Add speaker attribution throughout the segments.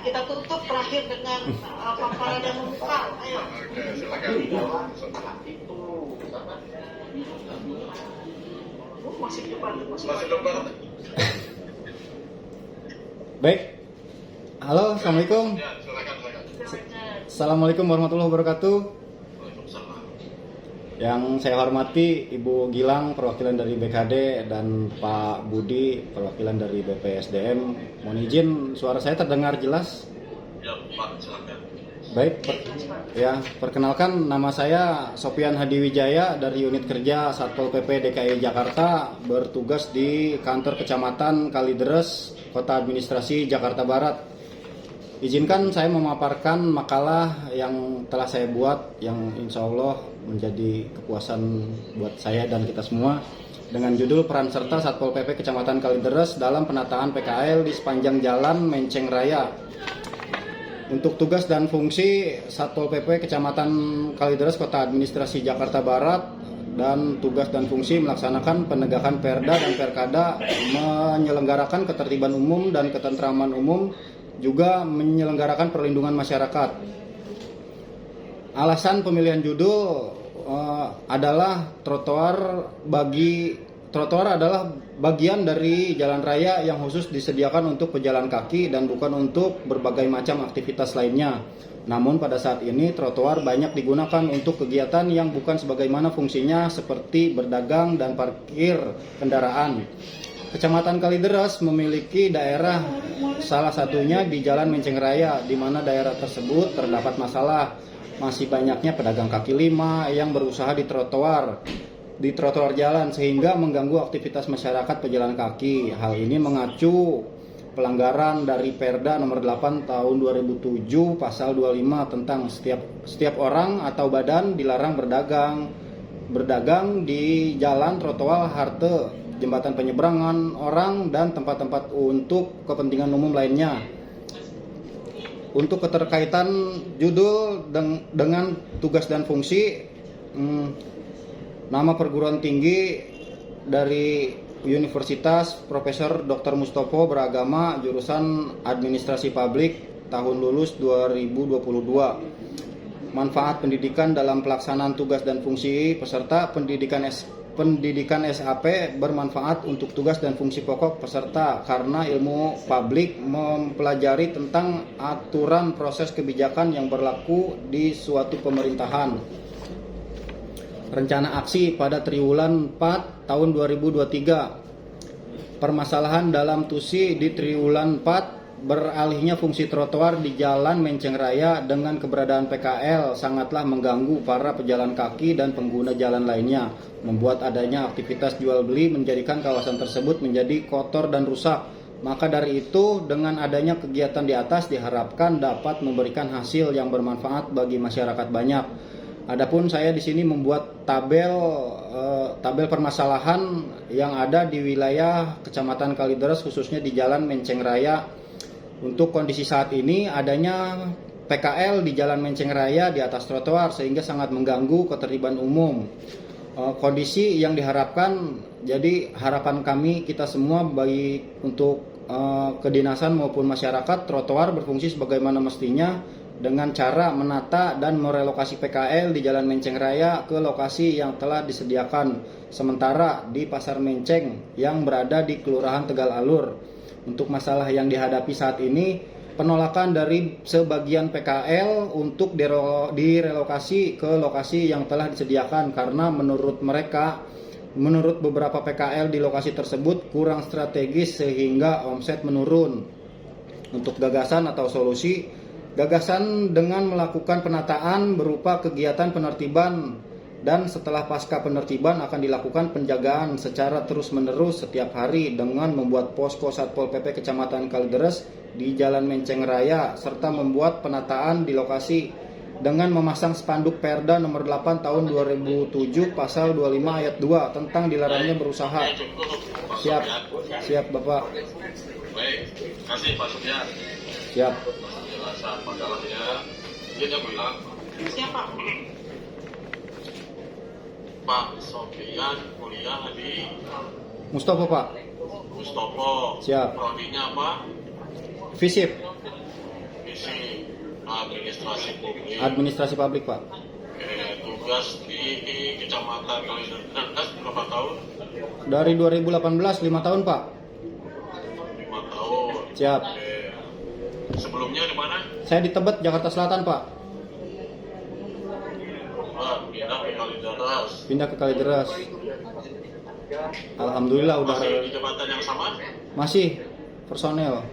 Speaker 1: kita tutup terakhir dengan paparan yang membuka. Ayo.
Speaker 2: Oke, silakan.
Speaker 1: Masih depan.
Speaker 2: Masih depan.
Speaker 3: Baik. Halo, assalamualaikum.
Speaker 2: Ya, silakan.
Speaker 3: Assalamualaikum warahmatullahi wabarakatuh.
Speaker 2: Waalaikumsalam.
Speaker 3: Yang saya hormati Ibu Gilang perwakilan dari BKD dan Pak Budi perwakilan dari BPSDM. Mohon izin suara saya terdengar jelas?
Speaker 2: Ya, Pak, silakan.
Speaker 3: Baik, perkenalkan nama saya Sofian Hadiwijaya dari unit kerja Satpol PP DKI Jakarta, bertugas di kantor Kecamatan Kalideres, Kota Administrasi Jakarta Barat. Izinkan saya memaparkan makalah yang telah saya buat yang insya Allah menjadi kepuasan buat saya dan kita semua dengan judul peran serta Satpol PP Kecamatan Kalideres dalam penataan PKL di sepanjang Jalan Menceng Raya. Untuk tugas dan fungsi Satpol PP Kecamatan Kalideres Kota Administrasi Jakarta Barat dan tugas dan fungsi melaksanakan penegakan Perda dan Perkada, menyelenggarakan ketertiban umum dan ketentraman umum, juga menyelenggarakan perlindungan masyarakat. Alasan pemilihan judul adalah trotoar adalah bagian dari jalan raya yang khusus disediakan untuk pejalan kaki dan bukan untuk berbagai macam aktivitas lainnya. Namun pada saat ini trotoar banyak digunakan untuk kegiatan yang bukan sebagaimana fungsinya seperti berdagang dan parkir kendaraan. Kecamatan Kalideres memiliki daerah salah satunya di Jalan Menceng Raya, di mana daerah tersebut terdapat masalah masih banyaknya pedagang kaki lima yang berusaha di trotoar jalan sehingga mengganggu aktivitas masyarakat pejalan kaki. Hal ini mengacu pelanggaran dari Perda nomor 8 tahun 2007 pasal 25 tentang setiap orang atau badan dilarang berdagang di jalan, trotoar, halte, jembatan penyeberangan orang, dan tempat-tempat untuk kepentingan umum lainnya. Untuk keterkaitan judul dengan tugas dan fungsi, nama perguruan tinggi dari Universitas Profesor Dr. Mustopo beragama jurusan Administrasi Publik, tahun lulus 2022. Manfaat pendidikan dalam pelaksanaan tugas dan fungsi peserta pendidikan SAP bermanfaat untuk tugas dan fungsi pokok peserta karena ilmu publik mempelajari tentang aturan proses kebijakan yang berlaku di suatu pemerintahan. Rencana aksi pada triwulan 4 tahun 2023. Permasalahan dalam TUSI di triwulan 4, beralihnya fungsi trotoar di Jalan Menceng Raya dengan keberadaan PKL sangatlah mengganggu para pejalan kaki dan pengguna jalan lainnya, membuat adanya aktivitas jual beli menjadikan kawasan tersebut menjadi kotor dan rusak. Maka dari itu, dengan adanya kegiatan di atas diharapkan dapat memberikan hasil yang bermanfaat bagi masyarakat banyak. Adapun saya di sini membuat tabel permasalahan yang ada di wilayah Kecamatan Kalideres, khususnya di Jalan Menceng Raya. Untuk kondisi saat ini adanya PKL di Jalan Menceng Raya di atas trotoar sehingga sangat mengganggu ketertiban umum. Kondisi yang diharapkan, jadi harapan kami kita semua baik untuk kedinasan maupun masyarakat, trotoar berfungsi sebagaimana mestinya dengan cara menata dan merelokasi PKL di Jalan Menceng Raya ke lokasi yang telah disediakan sementara di Pasar Menceng yang berada di Kelurahan Tegal Alur. Untuk masalah yang dihadapi saat ini, penolakan dari sebagian PKL untuk direlokasi ke lokasi yang telah disediakan karena menurut beberapa PKL di lokasi tersebut kurang strategis sehingga omset menurun. Untuk gagasan atau solusi, gagasan dengan melakukan penataan berupa kegiatan penertiban, dan setelah pasca penertiban akan dilakukan penjagaan secara terus-menerus setiap hari dengan membuat posko Satpol PP Kecamatan Kalideres di Jalan Menceng Raya serta membuat penataan di lokasi dengan memasang spanduk Perda nomor 8 tahun 2007 pasal 25 ayat 2 tentang dilarangnya berusaha. Siap Bapak.
Speaker 2: Baik, kasih Pak Sofian.
Speaker 3: Siap.
Speaker 2: Penjelasan makalahnya. Dia bilang,
Speaker 1: Siapa?
Speaker 2: Pak Sofian kuliah di
Speaker 3: Mustopo Pak.
Speaker 2: Mustopo.
Speaker 3: Siap.
Speaker 2: Prodinya apa?
Speaker 3: Visip. Administrasi publik, Pak.
Speaker 2: Tugas di Kecamatan Kalideres berapa tahun?
Speaker 3: Dari 2018, 5 tahun, Pak.
Speaker 2: 5 tahun.
Speaker 3: Siap.
Speaker 2: Sebelumnya di mana?
Speaker 3: Saya di Tebet, Jakarta Selatan, Pak.
Speaker 2: Pindah ke Kalideres.
Speaker 3: Pindah ke Kalideres. Alhamdulillah udah
Speaker 2: Masih di jabatan yang sama?
Speaker 3: masih personel.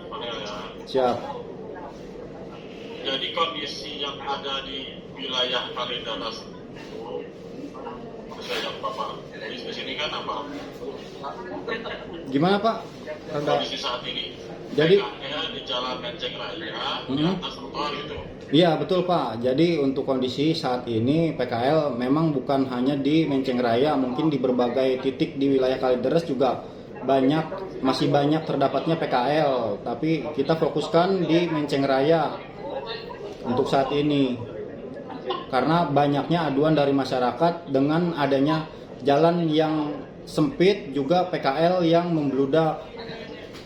Speaker 2: Mana ya?
Speaker 3: Siap.
Speaker 2: Jadi kondisi yang ada di wilayah Kalideres itu sesuai yang Bapak tulis di sini kan apa?
Speaker 3: Gimana, Pak?
Speaker 2: Kondisi saat ini.
Speaker 3: Jadi-
Speaker 2: PKL di Jalan Menceng Raya di
Speaker 3: Mhm.
Speaker 2: atas trotoar itu.
Speaker 3: Iya, betul, Pak. Jadi untuk kondisi saat ini PKL memang bukan hanya di Menceng Raya, mungkin di berbagai titik di wilayah Kalideres juga masih banyak terdapatnya PKL, tapi kita fokuskan di Menceng Raya untuk saat ini. Karena banyaknya aduan dari masyarakat dengan adanya jalan yang sempit, juga PKL yang membludak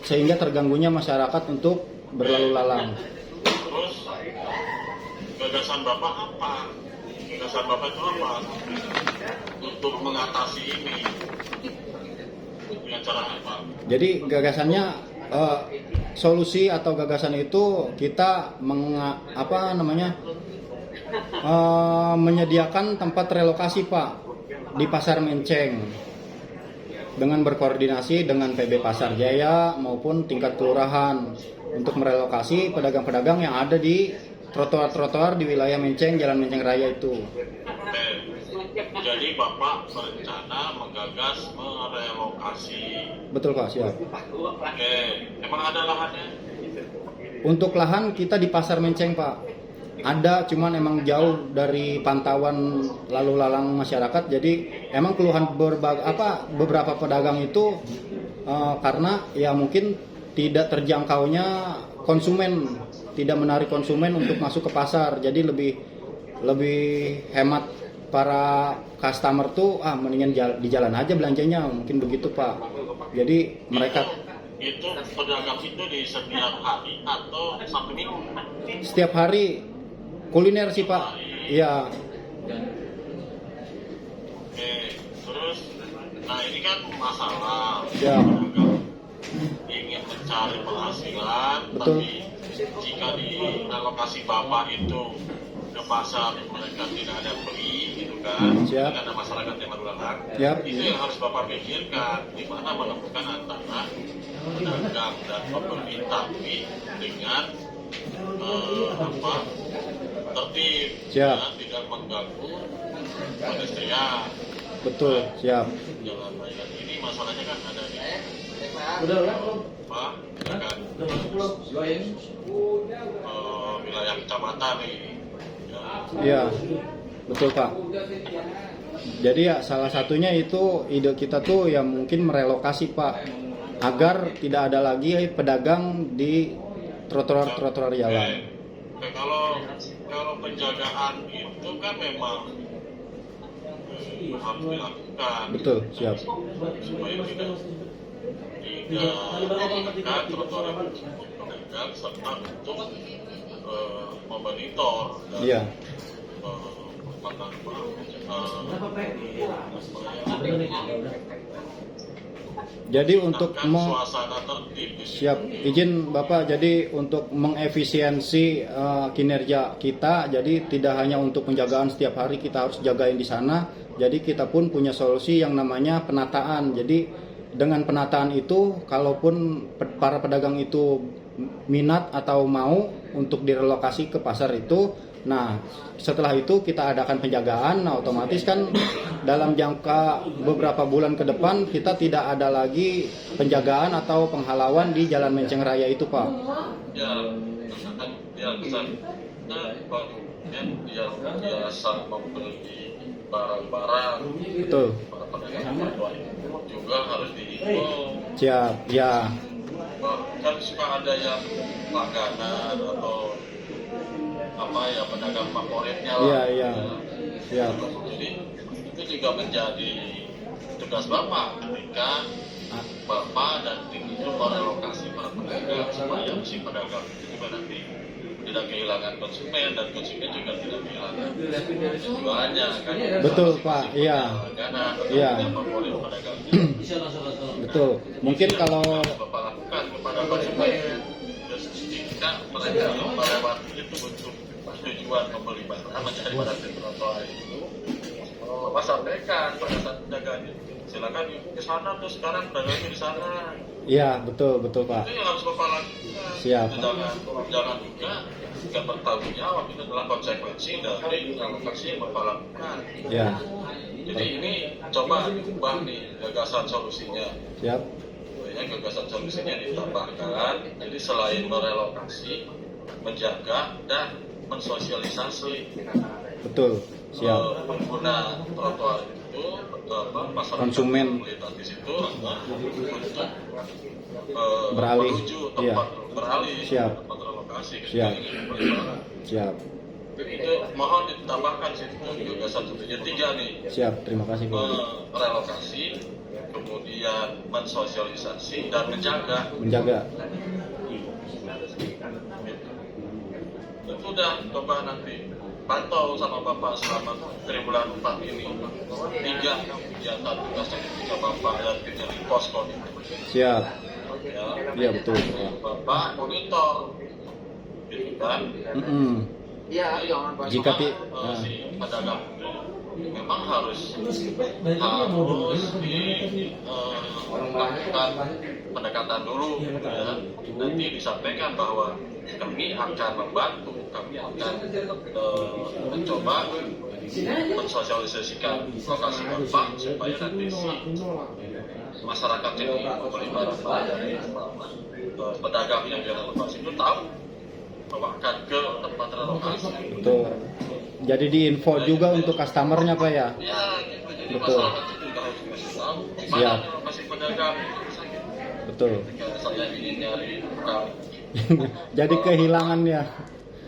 Speaker 3: sehingga terganggunya masyarakat untuk berlalu lalang.
Speaker 2: Terus gagasan Bapak apa? Gagasan Bapak itu apa? Untuk mengatasi ini dengan cara apa?
Speaker 3: Jadi gagasannya solusi atau gagasan itu kita menyediakan tempat relokasi, Pak, di Pasar Menceng dengan berkoordinasi dengan PB Pasar Jaya maupun tingkat kelurahan untuk merelokasi pedagang-pedagang yang ada di trotoar-trotoar di wilayah Menceng, Jalan Menceng Raya itu.
Speaker 2: Jadi Bapak berencana menggagas merelokasi.
Speaker 3: Betul, Pak, siap.
Speaker 2: Oke, emang ada lahannya?
Speaker 3: Untuk lahan kita di Pasar Menceng, Pak. Ada, cuman emang jauh dari pantauan lalu lalang masyarakat. Jadi emang keluhan beberapa pedagang itu karena ya mungkin tidak terjangkaunya konsumen, tidak menarik konsumen untuk masuk ke pasar. Jadi lebih hemat para customer tuh mendingan di jalan aja belanjanya, mungkin begitu, Pak. Jadi mereka
Speaker 2: itu pedagang itu di setiap hari atau Sabtu Minggu?
Speaker 3: setiap hari kuliner sih, Pak. Iya.
Speaker 2: Oke, terus nah ini kan masalah
Speaker 3: Ya.
Speaker 2: pedagang ingin mencari penghasilan,
Speaker 3: Betul.
Speaker 2: tapi jika di alokasi Bapak itu ke pasar mereka tidak ada beli gitu kan,
Speaker 3: Siap.
Speaker 2: tidak ada masyarakat yang lalu lalang.
Speaker 3: Yap.
Speaker 2: Itu yang harus Bapak pikirkan, di mana menemukan antara pedagang dan pembeli tapi dengan tertib,
Speaker 3: Siap.
Speaker 2: ya, tidak mengganggu pedestrian.
Speaker 3: Betul, siap.
Speaker 2: Jalan raya ini masalahnya kan ada di wilayah kecamatan nih. Ya.
Speaker 3: Iya. Betul, Pak. Jadi ya salah satunya itu ide kita tuh ya mungkin merelokasi, Pak, agar tidak ada lagi pedagang di trotoar jalan.
Speaker 2: Kalau penjagaan itu kan memang harus dilakukan.
Speaker 3: Betul, siap.
Speaker 2: Supaya tidak menekan trotoar untuk pedagang serta untuk memonitor dan
Speaker 3: Iya. Jadi untuk
Speaker 2: suasana tertib.
Speaker 3: siap, izin Bapak, jadi untuk mengefisiensi kinerja kita, jadi tidak hanya untuk penjagaan setiap hari kita harus jagain di sana, jadi kita pun punya solusi yang namanya penataan. Jadi dengan penataan itu, kalaupun para pedagang itu minat atau mau untuk direlokasi ke pasar itu, nah setelah itu kita adakan penjagaan, nah otomatis kan dalam jangka beberapa bulan ke depan kita tidak ada lagi penjagaan atau penghalauan di Jalan Menceng Raya itu, Pak.
Speaker 2: Ya, kan dia kesan dia biasa membeli barang-barang.
Speaker 3: Betul.
Speaker 2: Para pedagang juga harus dihimbau.
Speaker 3: Siap, ya.
Speaker 2: Kan suka ada yang langganan atau pedagang favoritnya lah.
Speaker 3: Iya, iya. Ya.
Speaker 2: Jadi itu juga menjadi tugas Bapak ketika Bapak dan tim itu merelokasi para pedagang supaya si pedagang itu juga nanti tidak kehilangan konsumen dan konsumen juga tidak kehilangan jualannya kan.
Speaker 3: Betul, Pak. Iya.
Speaker 2: Karena
Speaker 3: Iya.
Speaker 2: memboleh pedagang.
Speaker 3: Betul. Mungkin kalau
Speaker 2: Bapak lakukan kepada konsumen ketika mereka melewati itu untuk tujuan membeli barang mencari barang di trotoar itu, Bapak sampaikan pada saat pedagang silakan ke sana tuh sekarang pedagangnya di sana.
Speaker 3: iya, betul Pak.
Speaker 2: Itu yang harus Bapak lakukan.
Speaker 3: Siap.
Speaker 2: Jangan juga nggak bertanggung jawab, itu adalah konsekuensi dari transaksi yang Bapak lakukan.
Speaker 3: Iya.
Speaker 2: Jadi ini coba ubah nih gagasan solusinya.
Speaker 3: Siap.
Speaker 2: Ya, gagasan solusinya ditambahkan. Jadi selain merelokasi, menjaga dan mensosialisasi
Speaker 3: Betul. Siap.
Speaker 2: pengguna trotoar itu masyarakat
Speaker 3: Konsumen.
Speaker 2: mobilitas di situ untuk
Speaker 3: Beralih.
Speaker 2: menuju
Speaker 3: Iya.
Speaker 2: tempat beralih
Speaker 3: Siap.
Speaker 2: tempat relokasi
Speaker 3: Siap.
Speaker 2: ingin membeli barang.
Speaker 3: Siap.
Speaker 2: Itu mohon ditambahkan situ gagasan solusinya 3 nih.
Speaker 3: Siap. Terima kasih, Pak.
Speaker 2: Merelokasi, kemudian mensosialisasi dan menjaga.
Speaker 3: Menjaga.
Speaker 2: Itu udah coba nanti pantau sama Bapak selama triwulan 4 ini. 3 kemudian 1 tugasnya ketika Bapak dan timnya di posko ini.
Speaker 3: Siap.
Speaker 2: Ya,
Speaker 3: Iya, betul.
Speaker 2: Bapak monitor, gitu kan?
Speaker 3: Mm-mm. Jika
Speaker 2: Si pedagang memang harus melakukan pendekatan dulu, ya. Nanti disampaikan bahwa kami akan membantu, kami akan mencoba mensosialisasikan lokasi Bapak supaya nanti si masyarakat ini membeli barang dari pedagang yang di relokasi itu tahu bahwa akan ke tempat relokasi.
Speaker 3: Betul. Jadi diinfo juga untuk customernya, Pak ya.
Speaker 2: Ya, gitu. Jadi
Speaker 3: Betul.
Speaker 2: masyarakat itu juga harus dikasih tahu di mana
Speaker 3: Siap.
Speaker 2: relokasi pedagang.
Speaker 3: Betul.
Speaker 2: Ketika saya ingin nyari tukang,
Speaker 3: Jadi kehilangan ya.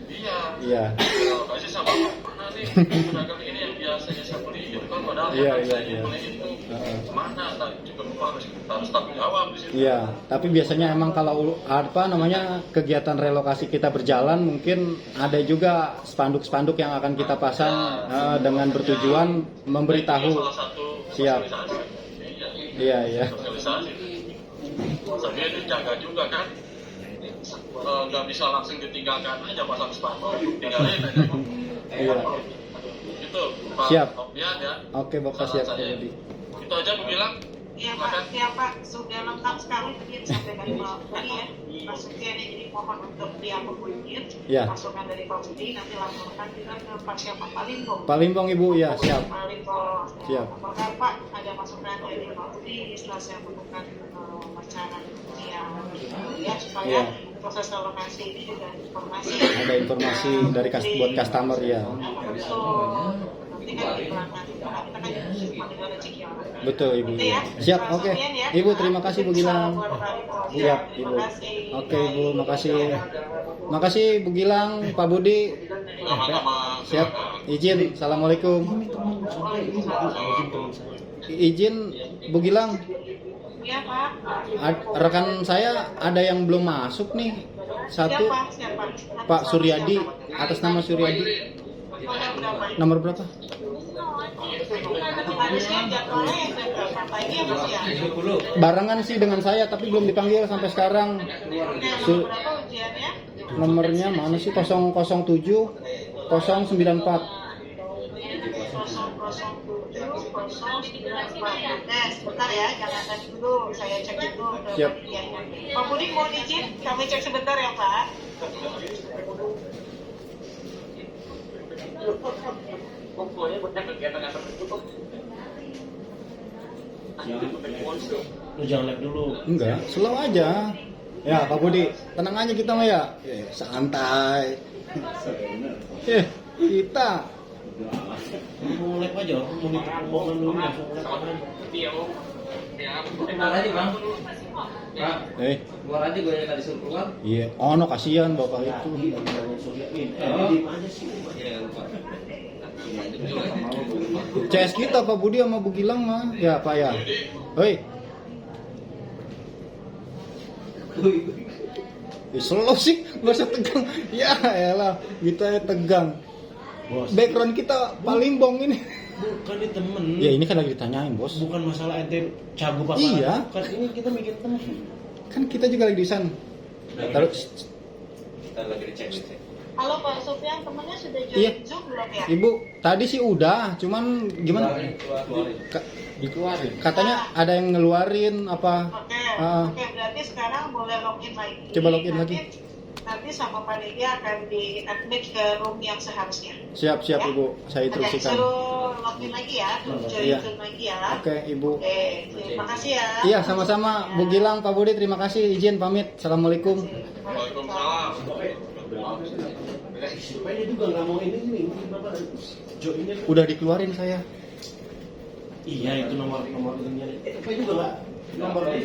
Speaker 2: iya.
Speaker 3: Iya.
Speaker 2: Relokasi sama mana nih pedagang ini yang biasanya saya beli gitu kan, padahal
Speaker 3: Iya,
Speaker 2: yang
Speaker 3: iya,
Speaker 2: saya
Speaker 3: iya.
Speaker 2: beli itu
Speaker 3: Heeh.
Speaker 2: mana? Nah, juga Bapak harus tanggung jawab di situ.
Speaker 3: Iya, tapi biasanya emang kalau apa namanya kegiatan relokasi kita berjalan mungkin ada juga spanduk-spanduk yang akan kita pasang dengan bertujuan memberitahu.
Speaker 2: Itu salah satu
Speaker 3: Siap.
Speaker 2: sosialisasi.
Speaker 3: Iya, iya.
Speaker 2: Sosialisasi. Sambil dijaga juga kan. Nggak bisa langsung ditinggalkan aja pasang spanduk, tinggalin aja.
Speaker 3: Iya.
Speaker 2: Itu Pak
Speaker 3: Siap.
Speaker 2: Nopian ya.
Speaker 3: Oke, Bapak siap, Pak
Speaker 2: Saran saya.
Speaker 3: Budi.
Speaker 2: Itu aja Bu bilang.
Speaker 1: Iya Pak, iya Pak, sudah lengkap sekali mungkin sampai dari Pak Budi ya. Maksudnya ini jadi mohon untuk diakomodir
Speaker 3: Iya.
Speaker 1: masukan dari Pak Budi, nanti laporkan juga ke Pak siapa Pak Limbong.
Speaker 3: Pak Limbong, Ibu, ya siap.
Speaker 1: Pak Limbong.
Speaker 3: Siap.
Speaker 1: Apakah Pak ada masukan dari Pak Budi setelah saya menemukan wacana yang ya supaya
Speaker 3: Iya.
Speaker 1: proses relokasi ini juga informasi.
Speaker 3: Ada informasi dari buat customer ya.
Speaker 1: Untuk nanti kan di belakang kita kan panggilan rezeki ya.
Speaker 3: Betul, Ibu.
Speaker 1: Gitu ya.
Speaker 3: Siap,
Speaker 1: Pak
Speaker 3: oke.
Speaker 1: Sofian ya.
Speaker 3: Ibu, terima kasih Bu Gilang.
Speaker 1: Buat Pak Limbong.
Speaker 3: Siap,
Speaker 1: Terima
Speaker 3: Ibu.
Speaker 1: kasih.
Speaker 3: Oke, Ibu, makasih. Makasih Bu Gilang, Pak Budi.
Speaker 2: Sama-sama.
Speaker 3: Siap. Izin. Assalamualaikum. Izin Bu Gilang.
Speaker 1: Iya Pak.
Speaker 3: Rekan saya ada yang belum masuk nih. Satu
Speaker 1: Siapa? Siapa?
Speaker 3: Pak Suryadi, atas nama Suryadi. Nomor berapa?
Speaker 1: Harusnya jadwalnya yang jam berapa pagi ya Mas ya?
Speaker 3: Barengan sih dengan saya tapi belum dipanggil sampai sekarang.
Speaker 1: Nomor berapa ujiannya?
Speaker 3: Nomornya mana sih? 007 094.
Speaker 1: 007-094. Sebentar ya, jangan tadi dulu, saya cek dulu ke
Speaker 3: Siap.
Speaker 1: panitianya. Pak Budi mohon izin, kami cek sebentar ya Pak.
Speaker 4: Lu jangan live dulu.
Speaker 3: Enggak, slow aja. Ya Pak Budi, tenang aja kita mah ya. Santai. Kita.
Speaker 4: Mau live aja, mau ngomong dulu langsung live aja. Keluar aja bang. Pak, keluar aja gue yang tadi suruh keluar.
Speaker 3: Iya, ono kasihan bapak itu.
Speaker 4: Di aja sih.
Speaker 3: CS kita Pak Budi sama Bu Gilang mah. Ya Pak ya. Hoi. slow sih, nggak usah tegang. Ya elah, kita tegang.
Speaker 4: Bos.
Speaker 3: Background kita palimbong ini.
Speaker 4: Bukan ini temen.
Speaker 3: Ya ini kan lagi ditanyain bos.
Speaker 4: Bukan masalah ente cagup apa.
Speaker 3: Iya.
Speaker 4: Bukan, ini kita bikin temen.
Speaker 3: Kan kita juga lagi di sana. Terus
Speaker 4: Kita lagi dicek.
Speaker 1: Halo Pak Sofyan, temennya sudah join
Speaker 3: Iya.
Speaker 1: Zoom belum ya?
Speaker 3: Ibu, tadi sih udah, cuman gimana?
Speaker 4: Dikeluarin.
Speaker 3: Katanya ada yang ngeluarin apa?
Speaker 1: Oke,
Speaker 3: Ah.
Speaker 1: oke, berarti sekarang boleh login lagi.
Speaker 3: Coba login lagi.
Speaker 1: Nanti sama panitia akan di-admit ke room yang seharusnya.
Speaker 3: Siap
Speaker 1: Ya.
Speaker 3: Ibu, saya
Speaker 1: Oke,
Speaker 3: instruksikan.
Speaker 1: suruh login lagi ya, join
Speaker 3: Iya.
Speaker 1: Zoom lagi ya.
Speaker 3: Oke Ibu.
Speaker 1: Oke, terima kasih ya.
Speaker 3: Iya sama-sama Bu Gilang, Pak Budi, terima kasih, izin pamit. Assalamualaikum.
Speaker 2: Waalaikumsalam.
Speaker 4: Supaya dia juga nggak mau ini Bapak joinnya.
Speaker 3: Udah dikeluarin saya.
Speaker 4: Iya itu nomor ininya. Supaya juga nggak nomor ini